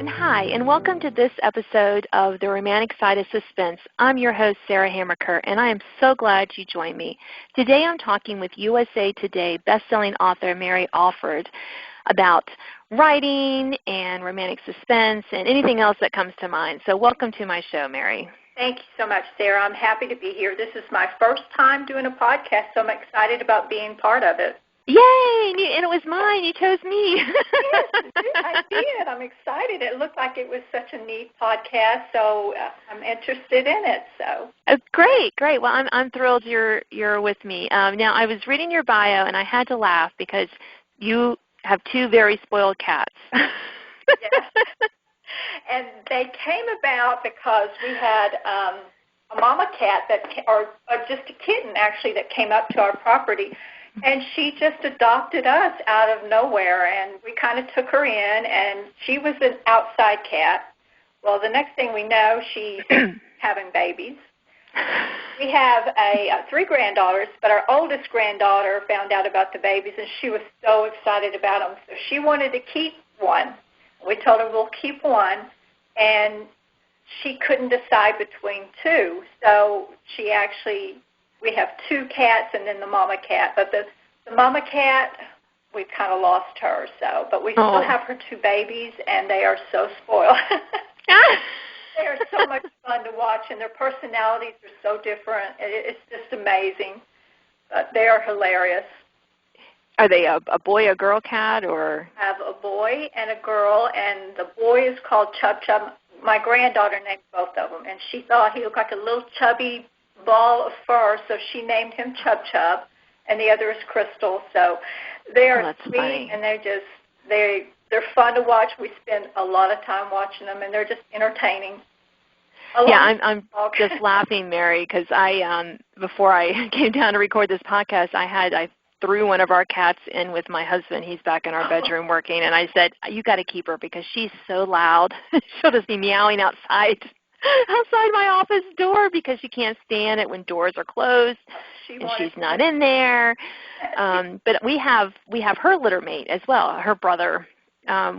Hi, and welcome to this episode of The Romantic Side of Suspense. I'm your host, Sarah Hamaker, and I am so glad you joined me. Today I'm talking with USA Today bestselling author Mary Alford about writing and romantic suspense and anything else that comes to mind. So welcome to my show, Mary. Thank you so much, Sarah. I'm happy to be here. This is my first time doing a podcast, so I'm excited about being part of it. Yay! And it was mine. You chose me. Yes, I did. I'm excited. It looked like it was such a neat podcast, so I'm interested in it. So Great. Well, I'm thrilled you're with me. Now, I was reading your bio, and I had to laugh because you have two very spoiled cats. Yes. And they came about because we had a mama cat or just a kitten, actually, that came up to our property. And she just adopted us out of nowhere, and we kind of took her in, and she was an outside cat. Well, the next thing we know, she's having babies. We have three granddaughters, but our oldest granddaughter found out about the babies, and she was so excited about them. So she wanted to keep one. We told her we'll keep one, and she couldn't decide between two. So we have two cats and then the mama cat. But the mama cat, we've kind of lost her. But we still have her two babies, and they are so spoiled. They are so much fun to watch, and their personalities are so different. It's just amazing. But they are hilarious. Are they a boy, a girl cat, or? I have a boy and a girl, and the boy is called Chub Chub. My granddaughter named both of them, and she thought he looked like a little chubby ball of fur, so she named him Chub Chub, and the other is Crystal. So they are sweet, funny. And they're fun to watch. We spend a lot of time watching them, and they're just entertaining. I'm just laughing, Mary, because before I came down to record this podcast, I threw one of our cats in with my husband. He's back in our bedroom working, and I said, you got to keep her because she's so loud. She'll just be meowing outside my office door because she can't stand it when doors are closed and she's not in there. But we have her litter mate as well, her brother.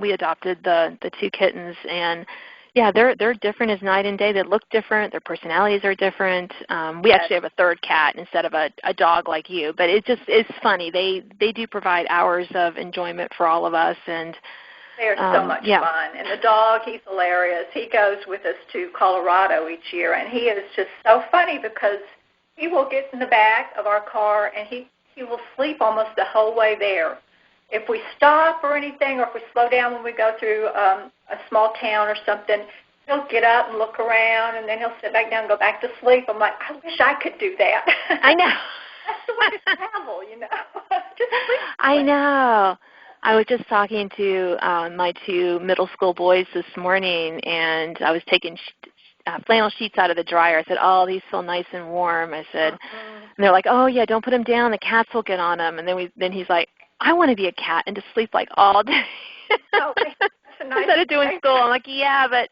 We adopted the two kittens, and yeah, they're different as night and day. They look different. Their personalities are different. We actually have a third cat instead of a dog like you. But it's funny. They do provide hours of enjoyment for all of us, and they are so much fun. And the dog, he's hilarious. He goes with us to Colorado each year, and he is just so funny because he will get in the back of our car, and he will sleep almost the whole way there. If we stop or anything, or if we slow down when we go through a small town or something, he'll get up and look around, and then he'll sit back down and go back to sleep. I'm like, I wish I could do that. I know. That's the way to travel, you know. Just sleep. I know. I was just talking to my two middle school boys this morning, and I was taking flannel sheets out of the dryer. I said, oh, these feel nice and warm. I said, and they're like, oh, yeah, don't put them down. The cats will get on them. And then he's like, I want to be a cat and just sleep like all day. Oh, that's a nice instead of doing school. I'm like, yeah, but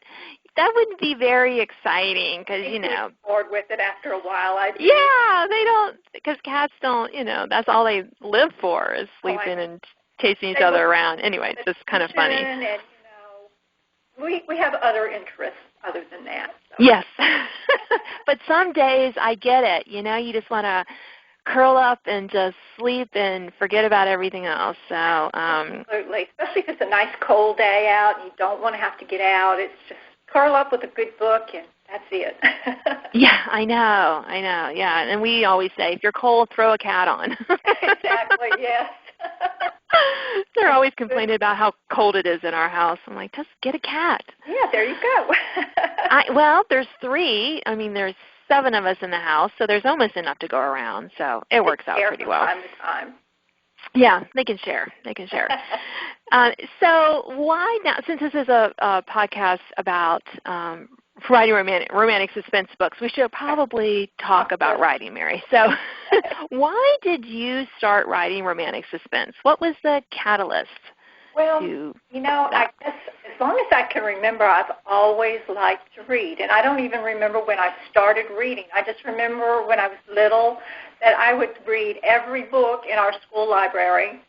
that wouldn't be very exciting because, you know. Bored with it after a while, I do. Yeah, they don't, because cats don't, that's all they live for is sleeping and chasing each other around. Anyway, it's just kind of funny. And, we have other interests other than that. So. Yes. But some days I get it. You just want to curl up and just sleep and forget about everything else. So absolutely, especially if it's a nice cold day out and you don't want to have to get out. It's just curl up with a good book and that's it. Yeah, I know. Yeah, and we always say, if you're cold, throw a cat on. Exactly. Yes. They're always complaining about how cold it is in our house. I'm like, just get a cat. Yeah, there you go. Well, there's three. I mean, there's 7 of us in the house, so there's almost enough to go around. So it works out pretty well. Time to time. Yeah, they can share. So why now, since this is a podcast about writing romantic suspense books, we should probably talk about writing, Mary. So why did you start writing romantic suspense? What was the catalyst? Well, I guess as long as I can remember, I've always liked to read. And I don't even remember when I started reading. I just remember when I was little that I would read every book in our school library.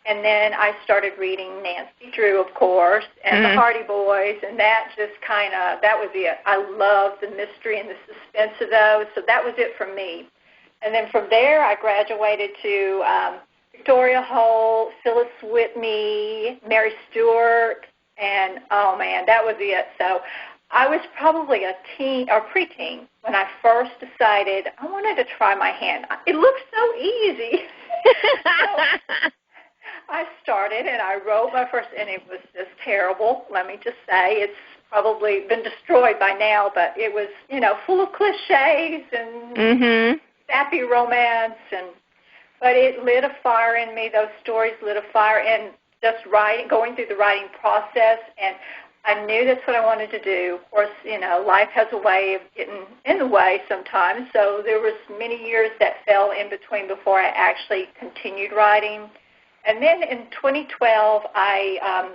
And then I started reading Nancy Drew, of course, and the Hardy Boys, and that just that was it. I loved the mystery and the suspense of those, so that was it for me. And then from there, I graduated to Victoria Holt, Phyllis Whitney, Mary Stewart, and, oh, man, that was it. So I was probably a teen or preteen when I first decided I wanted to try my hand. It looked so easy. So I started, and I wrote my first, and it was just terrible, let me just say. It's probably been destroyed by now, but it was, full of cliches and sappy romance, but it lit a fire in me. Those stories lit a fire, and just going through the writing process, and I knew that's what I wanted to do. Of course, life has a way of getting in the way sometimes, so there was many years that fell in between before I actually continued writing. And then in 2012, I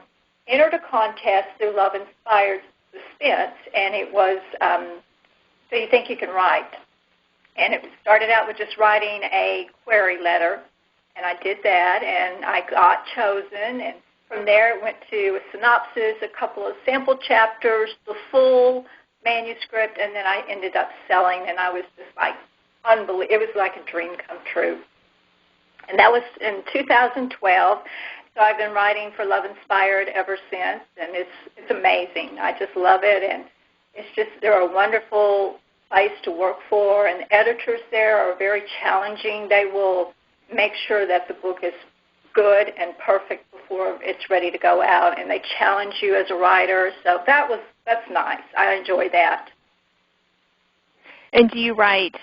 entered a contest through Love Inspired Suspense, and it was So You Think You Can Write. And it started out with just writing a query letter, and I did that, and I got chosen. And from there, it went to a synopsis, a couple of sample chapters, the full manuscript, and then I ended up selling, and I was just like, unbelievable. It was like a dream come true. And that was in 2012. So I've been writing for Love Inspired ever since, and it's amazing. I just love it, and it's just they're a wonderful place to work for, and the editors there are very challenging. They will make sure that the book is good and perfect before it's ready to go out, and they challenge you as a writer. So that's nice. I enjoy that. And do you write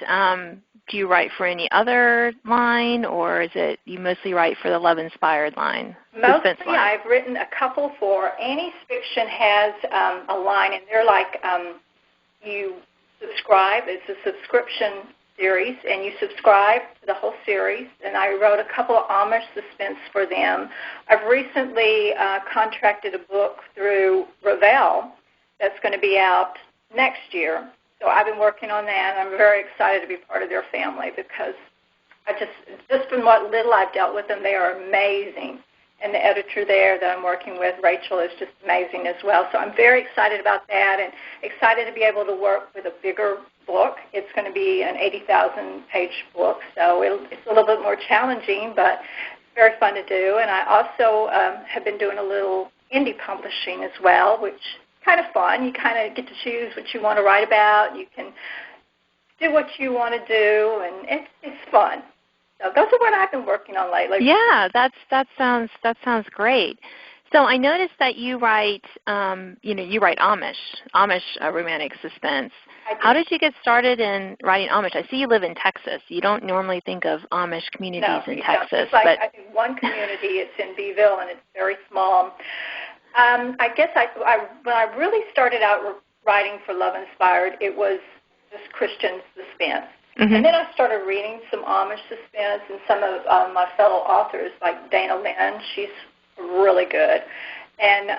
for any other line, or is it you mostly write for the Love Inspired line? Mostly, I've written a couple for Annie's Fiction has a line, and they're like you subscribe. It's a subscription series, and you subscribe to the whole series. And I wrote a couple of Amish suspense for them. I've recently contracted a book through Revell that's going to be out next year. So I've been working on that. I'm very excited to be part of their family because just from what little I've dealt with them, they are amazing. And the editor there that I'm working with, Rachel, is just amazing as well. So I'm very excited about that and excited to be able to work with a bigger book. It's going to be an 80,000-page book, so it's a little bit more challenging, but very fun to do. And I also have been doing a little indie publishing as well, which kind of fun. You kind of get to choose what you want to write about. You can do what you want to do, and it's fun. So those are what I've been working on lately. Yeah, that sounds great. So I noticed that you write, you write Amish romantic suspense. How did you get started in writing Amish? I see you live in Texas. You don't normally think of Amish communities in Texas. It's like, I think one community, it's in Beeville, and it's very small. I guess when I really started out writing for Love Inspired, it was just Christian suspense. Mm-hmm. And then I started reading some Amish suspense, and some of my fellow authors, like Dana Lynn, she's really good. And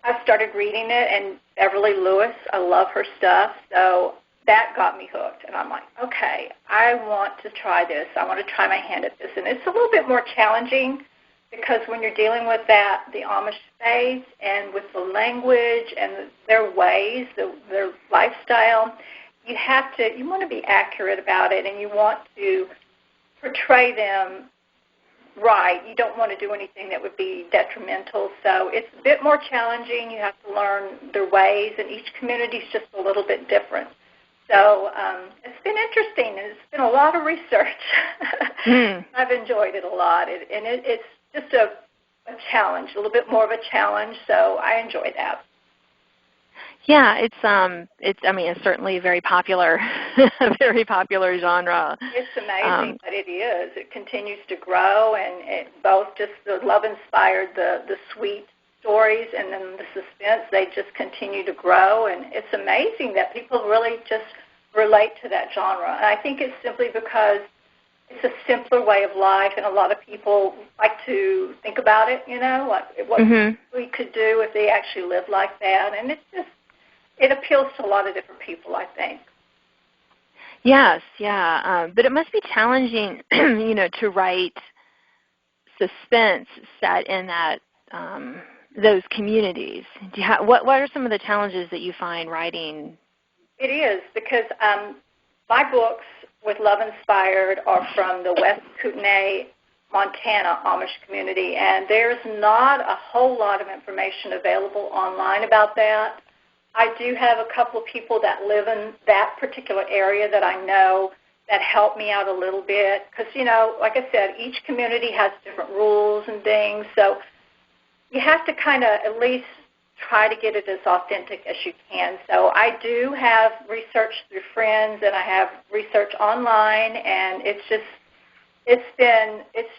I started reading it, and Beverly Lewis, I love her stuff, so that got me hooked. And I'm like, okay, I want to try this. I want to try my hand at this. And it's a little bit more challenging because when you're dealing with the Amish faith and with the language and their ways, their lifestyle, you want to be accurate about it, and you want to portray them right. You don't want to do anything that would be detrimental. So it's a bit more challenging. You have to learn their ways, and each community is just a little bit different. So it's been interesting, and it's been a lot of research. I've enjoyed it a lot, and it's just a challenge, a little bit more of a challenge. So I enjoy that. Yeah, it's certainly a very popular genre. It's amazing that it is. It continues to grow, and it both just the Love Inspired, the sweet stories, and then the suspense, they just continue to grow, and it's amazing that people really just relate to that genre. And I think it's simply because it's a simpler way of life, and a lot of people like to think about it, like what we could do if they actually lived like that, and it appeals to a lot of different people, I think. Yes, yeah. But it must be challenging, to write suspense set in that those communities. What are some of the challenges that you find writing? It is, because my books with Love Inspired are from the West Kootenai, Montana Amish community, and there's not a whole lot of information available online about that. I do have a couple of people that live in that particular area that I know that help me out a little bit, because, like I said, each community has different rules and things, so you have to kind of at least try to get it as authentic as you can. So I do have research through friends, and I have research online, and it's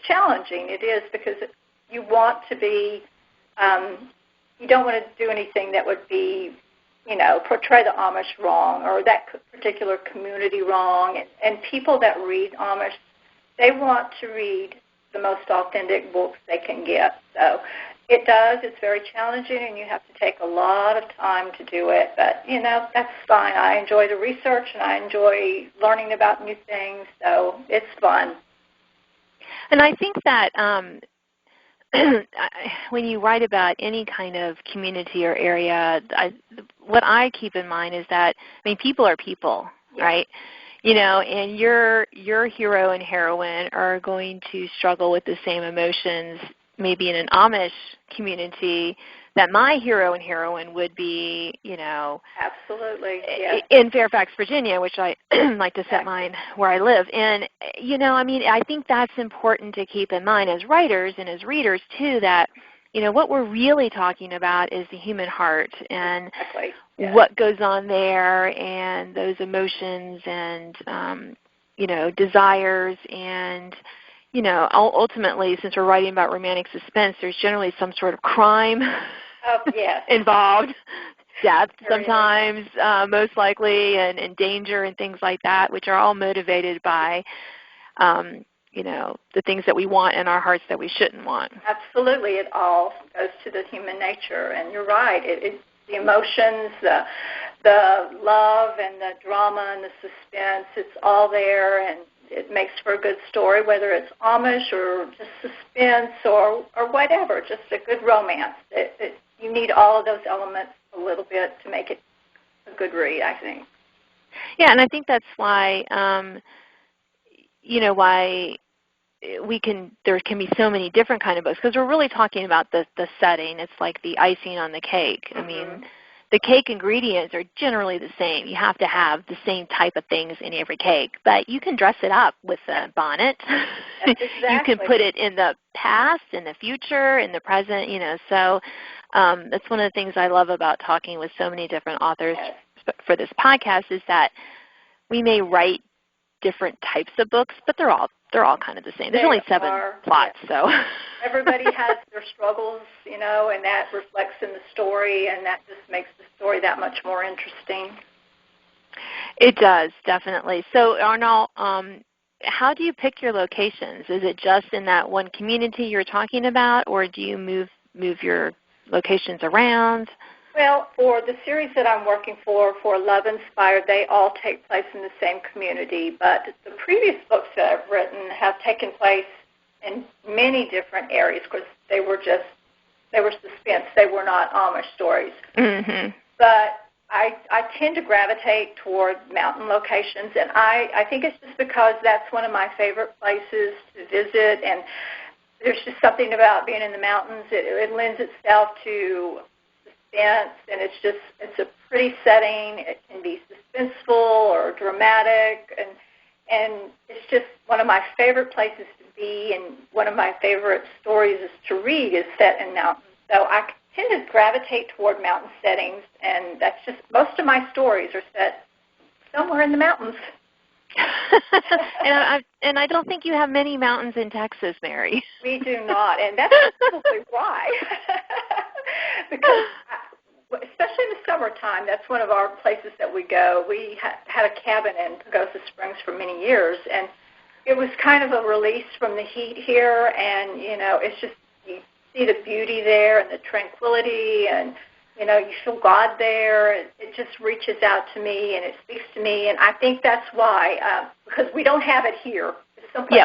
challenging. It is, because you want to be, you don't want to do anything that would be, portray the Amish wrong or that particular community wrong. And people that read Amish, they want to read the most authentic books they can get. So it does. It's very challenging, and you have to take a lot of time to do it. But, that's fine. I enjoy the research, and I enjoy learning about new things, so it's fun. And I think that when you write about any kind of community or area, what I keep in mind is that, people are people, right? And your hero and heroine are going to struggle with the same emotions maybe in an Amish community that my hero and heroine would be, Absolutely, yes. in Fairfax, Virginia, which I like to set mine where I live. And, I think that's important to keep in mind as writers and as readers, too, that, what we're really talking about is the human heart and what goes on there, and those emotions and, desires, and ultimately, since we're writing about romantic suspense, there's generally some sort of crime involved, death sometimes, most likely, and danger and things like that, which are all motivated by, the things that we want in our hearts that we shouldn't want. Absolutely. It all goes to the human nature, and you're right. It's the emotions, the love and the drama and the suspense, it's all there, and it makes for a good story, whether it's Amish or just suspense or whatever, just a good romance. You need all of those elements a little bit to make it a good read, I think. Yeah, and I think that's why, why there can be so many different kind of books, because we're really talking about the setting. It's like the icing on the cake. Mm-hmm. The cake ingredients are generally the same. You have to have the same type of things in every cake, but you can dress it up with a bonnet. Exactly. You can put it in the past, in the future, in the present, So that's one of the things I love about talking with so many different authors for this podcast, is that we may write different types of books, but they're all kind of the same. There's only 7 plots, so. Everybody has their struggles, and that reflects in the story, and that just makes the story that much more interesting. It does, definitely. So, Arnold, how do you pick your locations? Is it just in that one community you're talking about, or do you move your locations around? Well, for the series that I'm working for Love Inspired, they all take place in the same community, but the previous books that I've written have taken place in many different areas, because they were suspense. They were not Amish stories. Mm-hmm. But I tend to gravitate toward mountain locations, and I think it's just because that's one of my favorite places to visit, and there's just something about being in the mountains. It lends itself to suspense, and it's a pretty setting. It can be suspenseful or dramatic, and it's just one of my favorite places to be, and one of my favorite stories to read is set in mountains. So I tend to gravitate toward mountain settings, and that's just, most of my stories are set somewhere in the mountains. And I don't think you have many mountains in Texas, Mary. We do not, and that's probably why. Because especially in the summertime, that's one of our places that we go. We had a cabin in Pagosa Springs for many years, and it was kind of a release from the heat here, and, it's just, you see the beauty there and the tranquility, and, you feel God there. It just reaches out to me, and it speaks to me, and I think that's why, because we don't have it here. It's someplace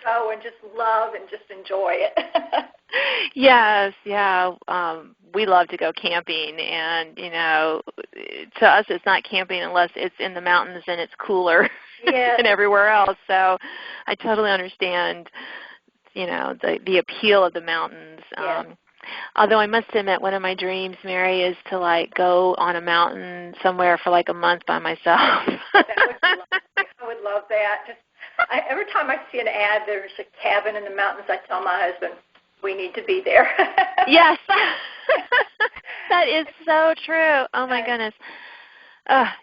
go and just love and just enjoy it. Yes, yeah. We love to go camping, and, to us it's not camping unless it's in the mountains and it's cooler than everywhere else. So I totally understand, the appeal of the mountains. Yes. Although I must admit, one of my dreams, Mary, is to go on a mountain somewhere for a month by myself. I would love that. Every time I see an ad, there's a cabin in the mountains, I tell my husband, we need to be there. Yes. That is so true. Oh, my goodness.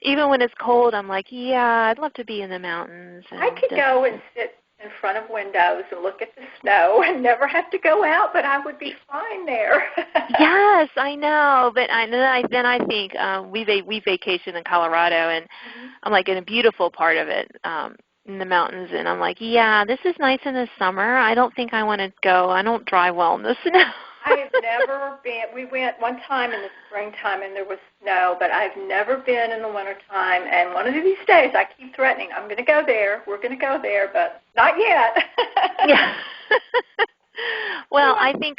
Even when it's cold, I'm like, yeah, I'd love to be in the mountains. I could go and sit in front of windows and look at the snow and never have to go out, but I would be fine there. Yes, I know. But then I think we vacation in Colorado, and I'm in a beautiful part of it. In the mountains, and I'm like, yeah, this is nice in the summer. I don't think I want to go. I don't drive well in the snow. I've never been. We went one time in the springtime, and there was snow, but I've never been in the wintertime. And one of these days, I keep threatening, I'm going to go there. We're going to go there, but not yet. Yeah. Well, I think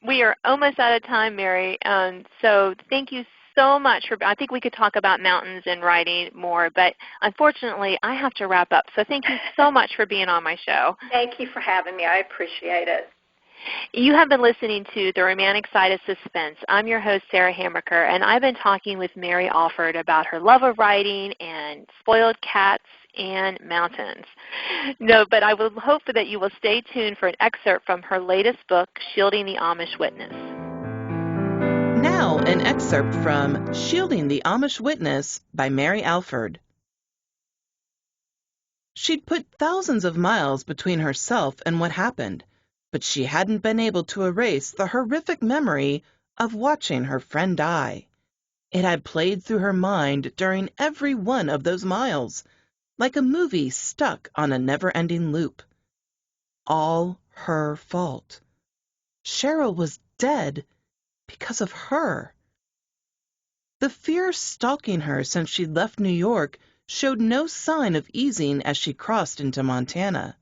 we are almost out of time, Mary. So thank you so much I think we could talk about mountains and writing more, but unfortunately I have to wrap up. So thank you so much for being on my show. Thank you for having me. I appreciate it. You have been listening to The Romantic Side of Suspense. I'm your host, Sarah Hamaker, and I've been talking with Mary Alford about her love of writing and spoiled cats and mountains. No, but I will hope that you will stay tuned for an excerpt from her latest book, Shielding the Amish Witness. Now, an excerpt from Shielding the Amish Witness by Mary Alford. She'd put thousands of miles between herself and what happened, but she hadn't been able to erase the horrific memory of watching her friend die. It had played through her mind during every one of those miles, like a movie stuck on a never-ending loop. All her fault. Cheryl was dead because of her. The fear stalking her since she'd left New York showed no sign of easing as she crossed into Montana,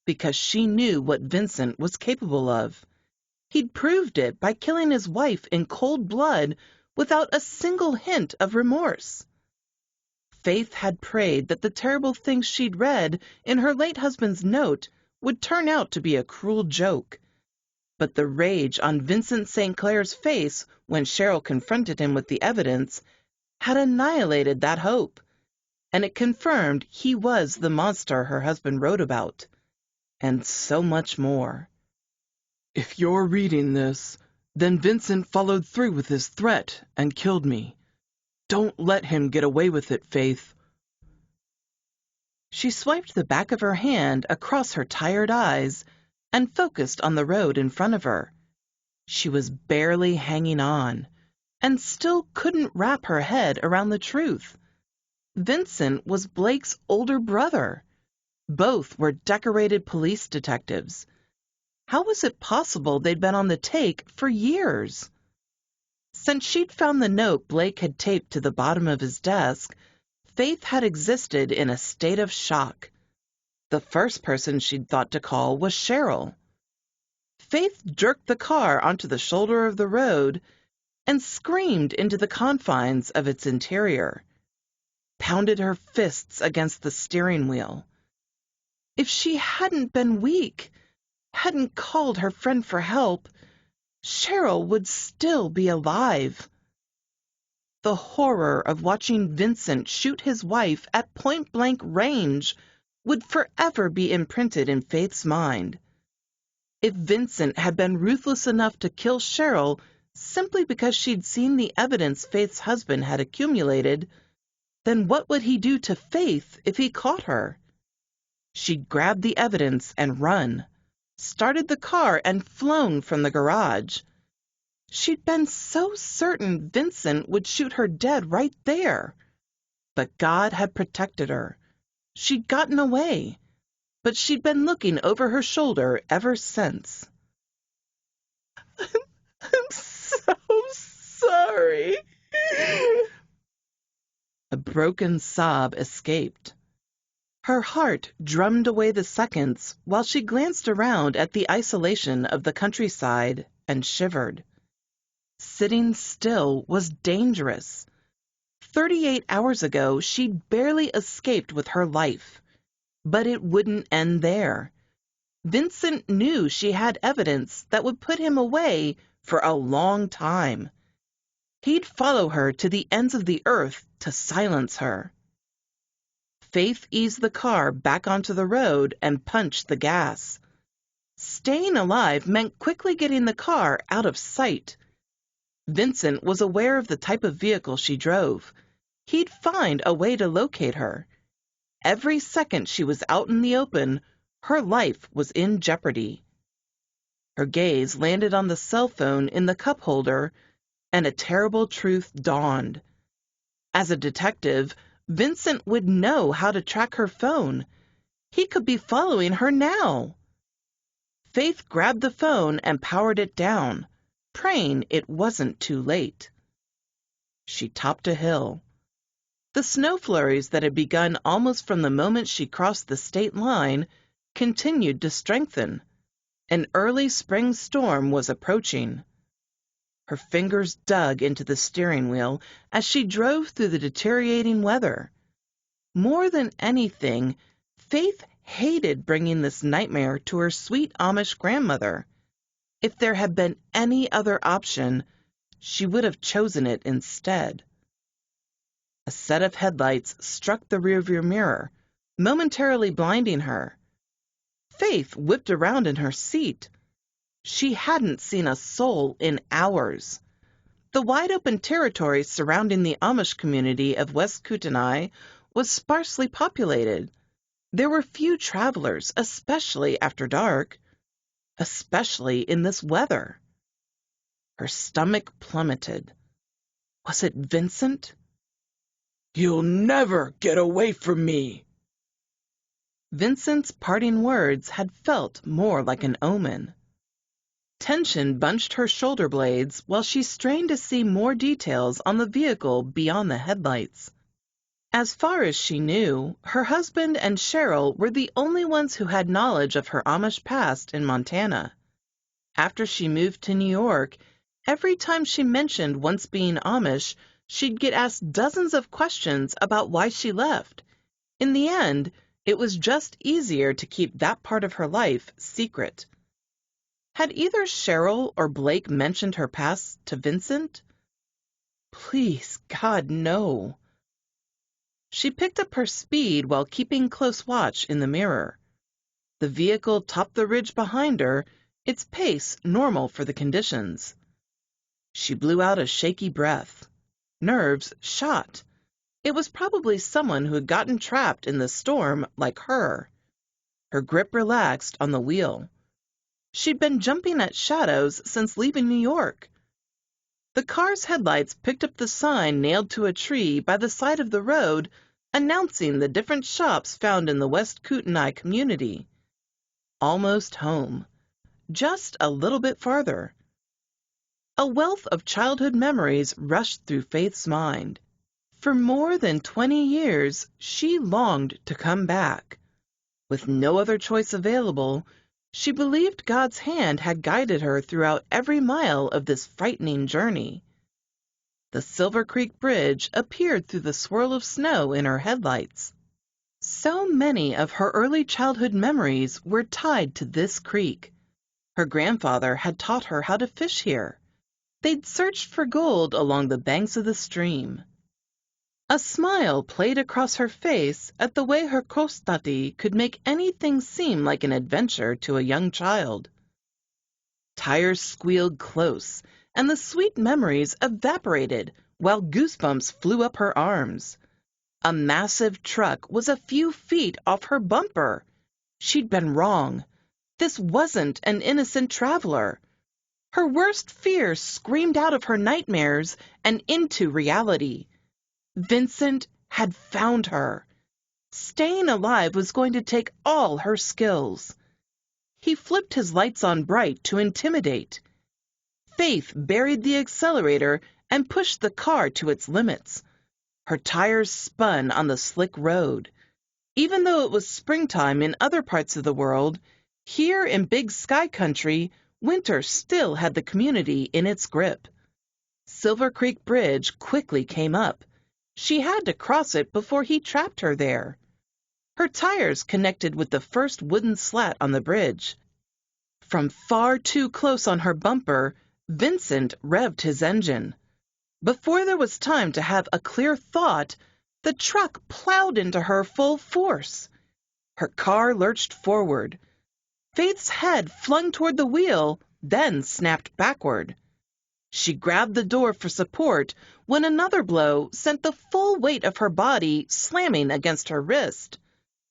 because she knew what Vincent was capable of. He'd proved it by killing his wife in cold blood without a single hint of remorse. Faith had prayed that the terrible things she'd read in her late husband's note would turn out to be a cruel joke. But the rage on Vincent St. Clair's face when Cheryl confronted him with the evidence had annihilated that hope, and it confirmed he was the monster her husband wrote about, and so much more. If you're reading this, then Vincent followed through with his threat and killed me. Don't let him get away with it, Faith. She swiped the back of her hand across her tired eyes and focused on the road in front of her. She was barely hanging on, and still couldn't wrap her head around the truth. Vincent was Blake's older brother. Both were decorated police detectives. How was it possible they'd been on the take for years? Since she'd found the note Blake had taped to the bottom of his desk, Faith had existed in a state of shock. The first person she'd thought to call was Cheryl. Faith jerked the car onto the shoulder of the road and screamed into the confines of its interior, pounded her fists against the steering wheel. If she hadn't been weak, hadn't called her friend for help, Cheryl would still be alive. The horror of watching Vincent shoot his wife at point-blank range would forever be imprinted in Faith's mind. If Vincent had been ruthless enough to kill Cheryl simply because she'd seen the evidence Faith's husband had accumulated, then what would he do to Faith if he caught her? She'd grabbed the evidence and run, started the car and flown from the garage. She'd been so certain Vincent would shoot her dead right there. But God had protected her. She'd gotten away, but she'd been looking over her shoulder ever since. I'm so sorry. A broken sob escaped. Her heart drummed away the seconds while she glanced around at the isolation of the countryside and shivered. Sitting still was dangerous. 38 hours ago, she'd barely escaped with her life. But it wouldn't end there. Vincent knew she had evidence that would put him away for a long time. He'd follow her to the ends of the earth to silence her. Faith eased the car back onto the road and punched the gas. Staying alive meant quickly getting the car out of sight. Vincent was aware of the type of vehicle she drove. He'd find a way to locate her. Every second she was out in the open, her life was in jeopardy. Her gaze landed on the cell phone in the cup holder, and a terrible truth dawned. As a detective, Vincent would know how to track her phone. He could be following her now. Faith grabbed the phone and powered it down, praying it wasn't too late. She topped a hill. The snow flurries that had begun almost from the moment she crossed the state line continued to strengthen. An early spring storm was approaching. Her fingers dug into the steering wheel as she drove through the deteriorating weather. More than anything, Faith hated bringing this nightmare to her sweet Amish grandmother. If there had been any other option, she would have chosen it instead. A set of headlights struck the rearview mirror, momentarily blinding her. Faith whipped around in her seat. She hadn't seen a soul in hours. The wide-open territory surrounding the Amish community of West Kootenai was sparsely populated. There were few travelers, especially after dark, especially in this weather. Her stomach plummeted. Was it Vincent? "You'll never get away from me." Vincent's parting words had felt more like an omen. Tension bunched her shoulder blades while she strained to see more details on the vehicle beyond the headlights. As far as she knew, her husband and Cheryl were the only ones who had knowledge of her Amish past in Montana. After she moved to New York, every time she mentioned once being Amish, she'd get asked dozens of questions about why she left. In the end, it was just easier to keep that part of her life secret. Had either Cheryl or Blake mentioned her past to Vincent? Please, God, no. She picked up her speed while keeping close watch in the mirror. The vehicle topped the ridge behind her, its pace normal for the conditions. She blew out a shaky breath. Nerves shot. It was probably someone who had gotten trapped in the storm like her. Her grip relaxed on the wheel. She'd been jumping at shadows since leaving New York. The car's headlights picked up the sign nailed to a tree by the side of the road announcing the different shops found in the West Kootenai community. Almost home. Just a little bit farther. A wealth of childhood memories rushed through Faith's mind. For more than 20 years, she longed to come back. With no other choice available, she believed God's hand had guided her throughout every mile of this frightening journey. The Silver Creek Bridge appeared through the swirl of snow in her headlights. So many of her early childhood memories were tied to this creek. Her grandfather had taught her how to fish here. They'd searched for gold along the banks of the stream. A smile played across her face at the way her Kostati could make anything seem like an adventure to a young child. Tires squealed close, and the sweet memories evaporated while goosebumps flew up her arms. A massive truck was a few feet off her bumper. She'd been wrong. This wasn't an innocent traveler. Her worst fears screamed out of her nightmares and into reality. Vincent had found her. Staying alive was going to take all her skills. He flipped his lights on bright to intimidate. Faith buried the accelerator and pushed the car to its limits. Her tires spun on the slick road. Even though it was springtime in other parts of the world, here in Big Sky Country, winter still had the community in its grip. Silver Creek Bridge quickly came up. She had to cross it before he trapped her there. Her tires connected with the first wooden slat on the bridge. From far too close on her bumper, Vincent revved his engine. Before there was time to have a clear thought, the truck plowed into her full force. Her car lurched forward. Faith's head flung toward the wheel, then snapped backward. She grabbed the door for support when another blow sent the full weight of her body slamming against her wrist.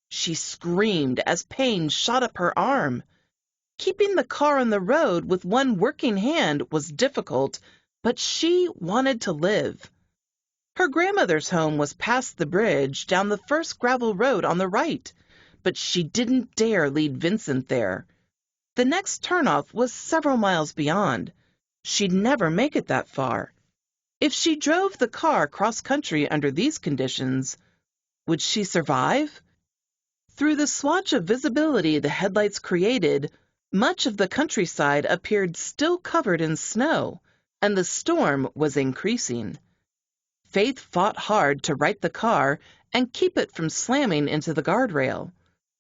She screamed as pain shot up her arm. Keeping the car on the road with one working hand was difficult, but she wanted to live. Her grandmother's home was past the bridge down the first gravel road on the right, but she didn't dare lead Vincent there. The next turnoff was several miles beyond. She'd never make it that far. If she drove the car cross-country under these conditions, would she survive? Through the swatch of visibility the headlights created, much of the countryside appeared still covered in snow, and the storm was increasing. Faith fought hard to right the car and keep it from slamming into the guardrail.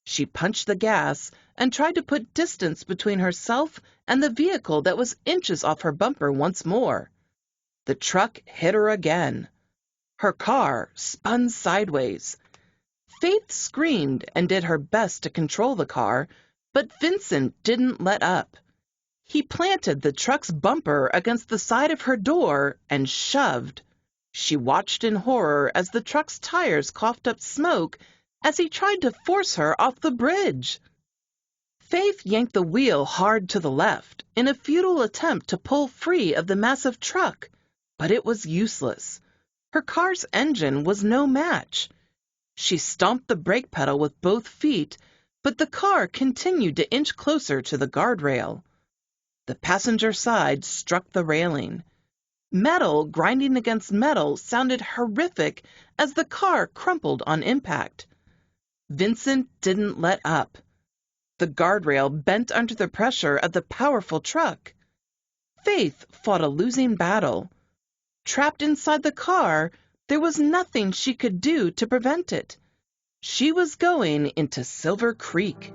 She punched the gas and tried to put distance between herself and the vehicle that was inches off her bumper once more. The truck hit her again. Her car spun sideways. Faith screamed and did her best to control the car, but Vincent didn't let up. He planted the truck's bumper against the side of her door and shoved. She watched in horror as the truck's tires coughed up smoke as he tried to force her off the bridge. Faith yanked the wheel hard to the left in a futile attempt to pull free of the massive truck, but it was useless. Her car's engine was no match. She stomped the brake pedal with both feet, but the car continued to inch closer to the guardrail. The passenger side struck the railing. Metal grinding against metal sounded horrific as the car crumpled on impact. Vincent didn't let up. The guardrail bent under the pressure of the powerful truck. Faith fought a losing battle. Trapped inside the car, there was nothing she could do to prevent it. She was going into Silver Creek.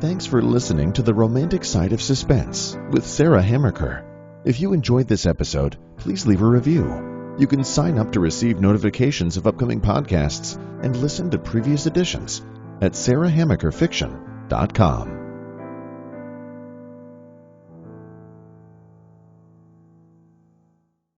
Thanks for listening to The Romantic Side of Suspense with Sarah Hamaker. If you enjoyed this episode, please leave a review. You can sign up to receive notifications of upcoming podcasts and listen to previous editions at sarahhamakerfiction.com.